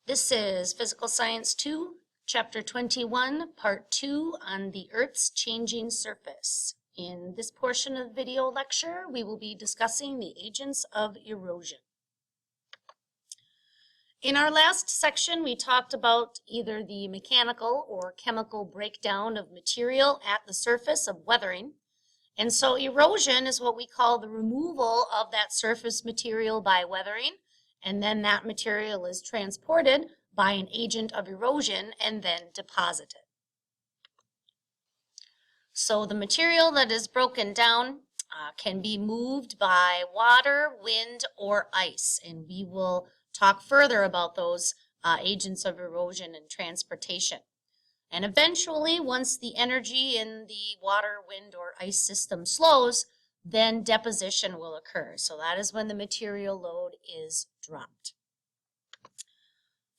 This is Physical Science 2, Chapter 21, Part 2 on the Earth's changing surface. In this portion of the video lecture, we will be discussing the agents of erosion. In our last section, we talked about either the mechanical or chemical breakdown of material at the surface of weathering. And so erosion is what we call the removal of that surface material by weathering, and then that material is transported by an agent of erosion and then deposited. So the material that is broken down can be moved by water, wind, or ice, and we will talk further about those agents of erosion and transportation. And eventually, once the energy in the water, wind, or ice system slows, then deposition will occur. So that is when the material load is dropped.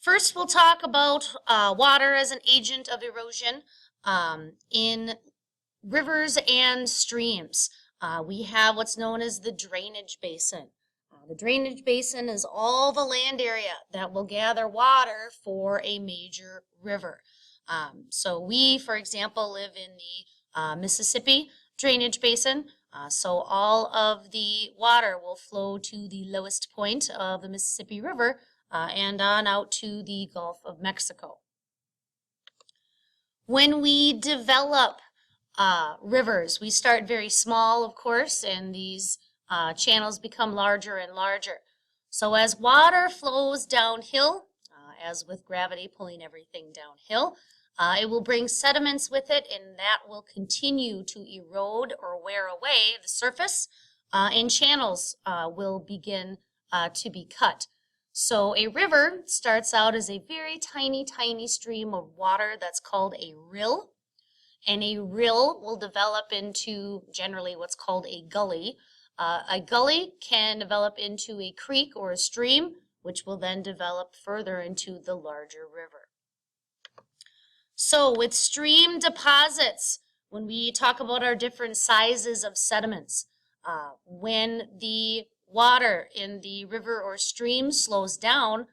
First, we'll talk about water as an agent of erosion in rivers and streams. We have what's known as the drainage basin. The drainage basin is all the land area that will gather water for a major river. So we, for example, live in the Mississippi drainage basin. So all of the water will flow to the lowest point of the Mississippi River and on out to the Gulf of Mexico. When we develop rivers, we start very small, of course, and these channels become larger and larger. So as water flows downhill, as with gravity pulling everything downhill, it will bring sediments with it, and that will continue to erode or wear away the surface, and channels will begin to be cut. So a river starts out as a very tiny, tiny stream of water that's called a rill, and a rill will develop into generally what's called a gully. A gully can develop into a creek or a stream, which will then develop further into the larger river. So with stream deposits, when we talk about our different sizes of sediments, when the water in the river or stream slows down,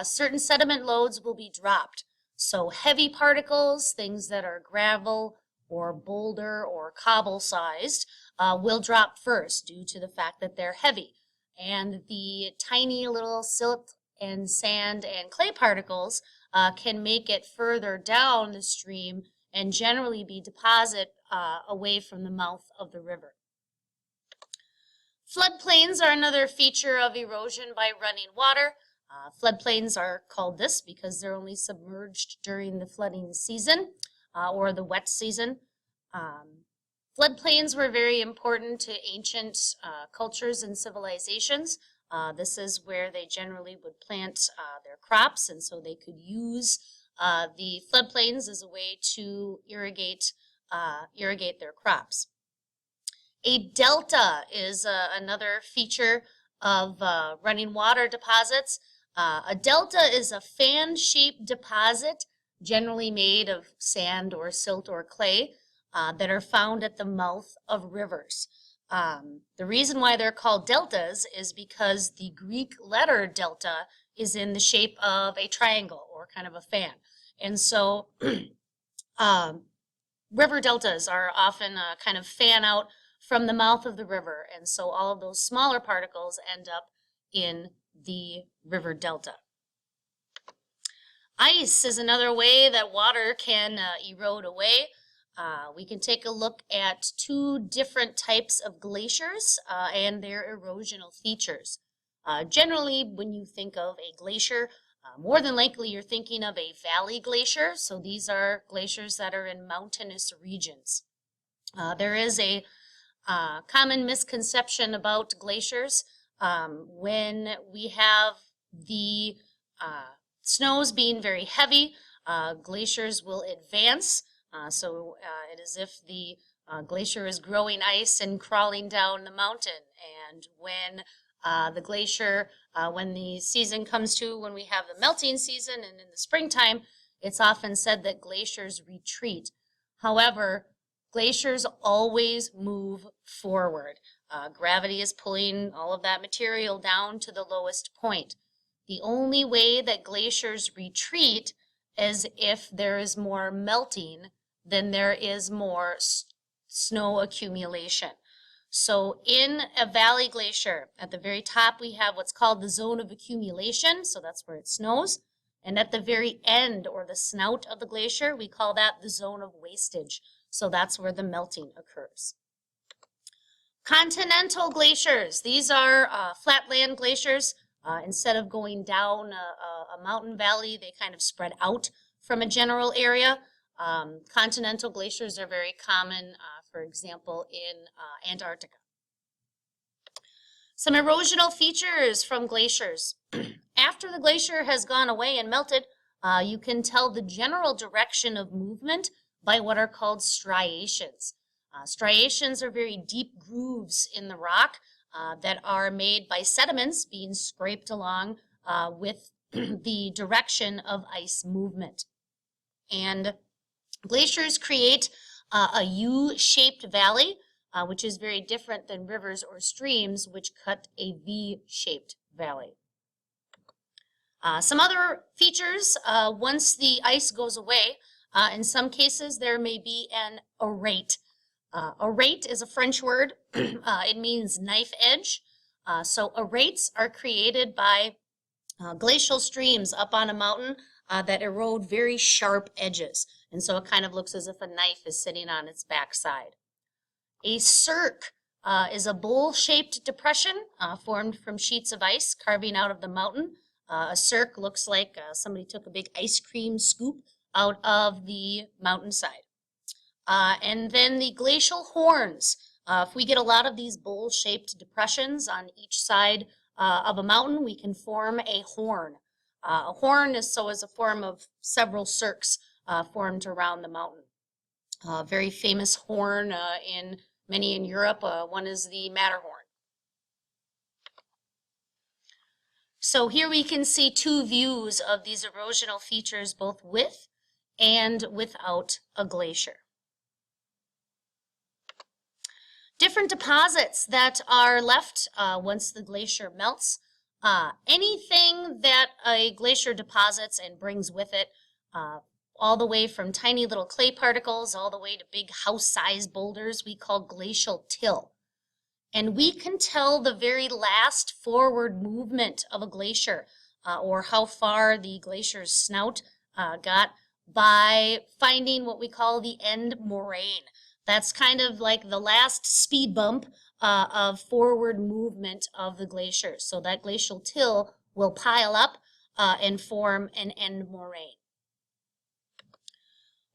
certain sediment loads will be dropped. So heavy particles, things that are gravel or boulder or cobble sized, will drop first due to the fact that they're heavy. And the tiny little silt and sand and clay particles can make it further down the stream and generally be deposited away from the mouth of the river. Floodplains are another feature of erosion by running water. Floodplains are called this because they're only submerged during the flooding season or the wet season. Floodplains were very important to ancient cultures and civilizations. This is where they generally would plant their crops, and so they could use the floodplains as a way to irrigate their crops. A delta is another feature of running water deposits. A delta is a fan-shaped deposit, generally made of sand or silt or clay, that are found at the mouth of rivers. The reason why they're called deltas is because the Greek letter delta is in the shape of a triangle or kind of a fan. And so river deltas are often kind of fan out from the mouth of the river. And so all of those smaller particles end up in the river delta. Ice is another way that water can erode away. We can take a look at two different types of glaciers and their erosional features. Generally, when you think of a glacier, more than likely you're thinking of a valley glacier. So these are glaciers that are in mountainous regions. There is a common misconception about glaciers. When we have the snows being very heavy, glaciers will advance. So it is as if the glacier is growing ice and crawling down the mountain. And when the glacier, when the season comes to, when we have the melting season and in the springtime, it's often said that glaciers retreat. However, glaciers always move forward. Gravity is pulling all of that material down to the lowest point. The only way that glaciers retreat is if there is more melting than there is more snow accumulation. So in a valley glacier, at the very top we have what's called the zone of accumulation, so that's where it snows. And at the very end, or the snout of the glacier, we call that the zone of wastage. So that's where the melting occurs. Continental glaciers, these are flatland glaciers. Instead of going down a mountain valley, they kind of spread out from a general area. Continental glaciers are very common, for example, in Antarctica. Some erosional features from glaciers. After the glacier has gone away and melted, you can tell the general direction of movement by what are called striations. Striations are very deep grooves in the rock that are made by sediments being scraped along with the direction of ice movement. And glaciers create a U-shaped valley, which is very different than rivers or streams, which cut a V-shaped valley. Some other features, once the ice goes away, in some cases there may be an arete. Arete is a French word. It means knife edge. So aretes are created by glacial streams up on a mountain that erode very sharp edges. And so it kind of looks as if a knife is sitting on its backside. A cirque is a bowl-shaped depression formed from sheets of ice carving out of the mountain. A cirque looks like somebody took a big ice cream scoop out of the mountainside. And then the glacial horns. If we get a lot of these bowl-shaped depressions on each side of a mountain, we can form a horn. A horn is a form of several cirques formed around the mountain. Very famous horn in many in Europe. One is the Matterhorn. So here we can see two views of these erosional features, both with and without a glacier. Different deposits that are left once the glacier melts. Anything that a glacier deposits and brings with it, all the way from tiny little clay particles all the way to big house-sized boulders, we call glacial till. And we can tell the very last forward movement of a glacier, or how far the glacier's snout got, by finding what we call the end moraine. That's kind of like the last speed bump of forward movement of the glacier. So that glacial till will pile up and form an end moraine.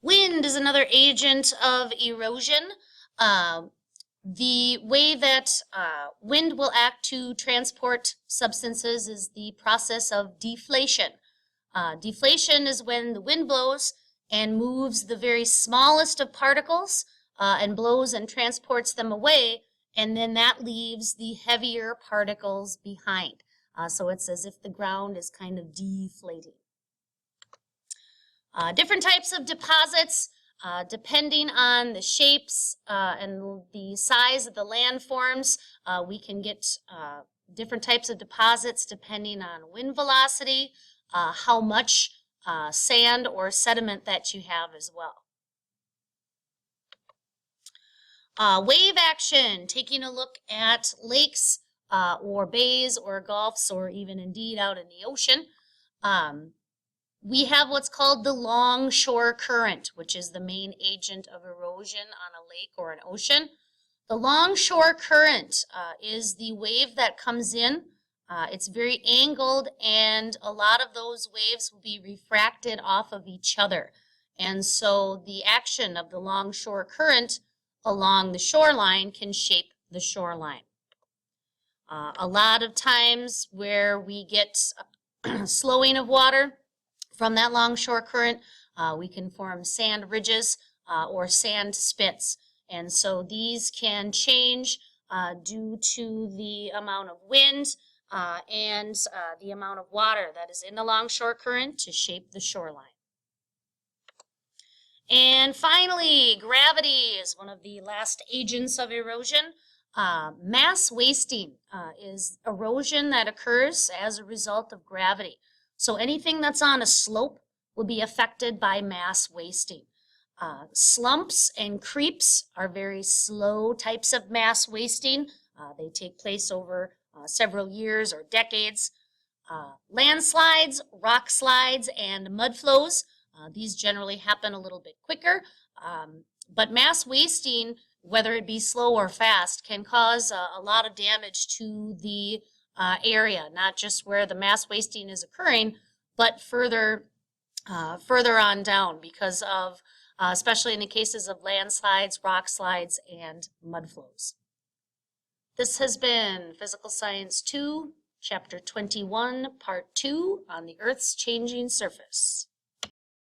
Wind is another agent of erosion. The way that wind will act to transport substances is the process of deflation. Deflation is when the wind blows and moves the very smallest of particles and blows and transports them away, and then that leaves the heavier particles behind. So it's as if the ground is kind of deflating. Different types of deposits, depending on the shapes and the size of the landforms, we can get different types of deposits depending on wind velocity, how much sand or sediment that you have as well. Wave action, taking a look at lakes or bays or gulfs, or even indeed out in the ocean. We have what's called the longshore current, which is the main agent of erosion on a lake or an ocean. The longshore current is the wave that comes in. It's very angled, and a lot of those waves will be refracted off of each other. And so the action of the longshore current along the shoreline can shape the shoreline. A lot of times where we get slowing of water from that longshore current, we can form sand ridges or sand spits. And so these can change due to the amount of wind and the amount of water that is in the longshore current to shape the shoreline. And finally, gravity is one of the last agents of erosion. Mass wasting is erosion that occurs as a result of gravity. So anything that's on a slope will be affected by mass wasting. Slumps and creeps are very slow types of mass wasting. They take place over several years or decades. Landslides, rock slides, and mud flows, these generally happen a little bit quicker, but mass wasting, whether it be slow or fast, can cause a lot of damage to the area, not just where the mass wasting is occurring, but further on down because of, especially in the cases of landslides, rock slides, and mud flows. This has been Physical Science 2, Chapter 21, Part 2 on the Earth's changing surface.